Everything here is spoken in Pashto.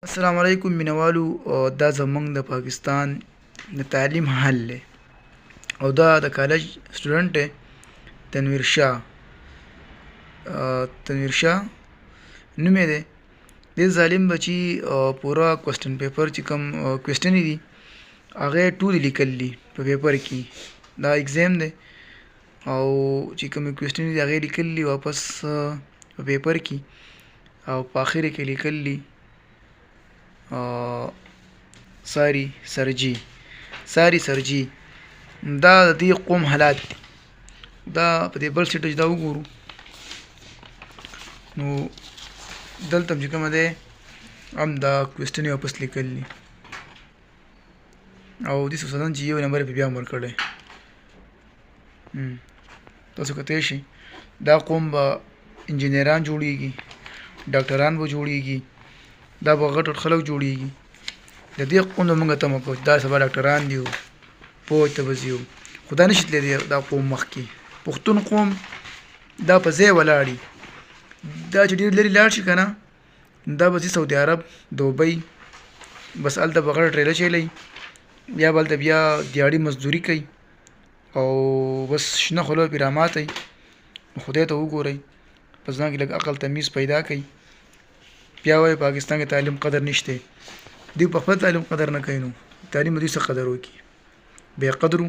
السلام علیکم مینوالو. دا زمونږ د پاکستان د تعلیم حل دی او دا د کالج سټوډنټ دی تنویر شاه نوم یې دی. دې ظالم بچي پوره کوسچن پیپر چې کوم کوسچن دي هغه ټول لیکل دي په پیپر کې. دا ایگزام دی او چې کوم کوسچن دي هغه لیکل دي واپس په پیپر کې او په اخر کې لیکل دي ساری سرجی دا د دې قوم حالات دي. دا په دې بل سټیج دا وګورو نو دلته چې کومه ده هم دا کوسچن واپس لیکل دي او د سوسدان چې یو نمبر په بیا امر کړی. تاسو کته شي دا قوم به انجینران جوړیږي، ډاکټران به جوړیږي، دا به غټ خلک جوړیږي. د دې قوم موږ ته مکو دا سبا ډاکټران دی پوه ته بزیو خدا نشي تللی دا قوم مخکې پښتون قوم دا په ځای ولاړی. دا چې ډېر لري لاړ شي کنه دا به سعودي عرب دوبۍ بس الته بغیر ټریله چلی بیا بلته بیا دیاړي مزدوري کوي او بس شنه خلو پیرامات خدای ته وګورئ په ځان کې لږ عقل تمیز پیدا کوي. بیا وایي پاکستان کې تعلیم قدر نشته. دوی په خپل تعلیم قدر نه کوي نو تعلیم دوی څه قدر وکړي؟ بې قدرو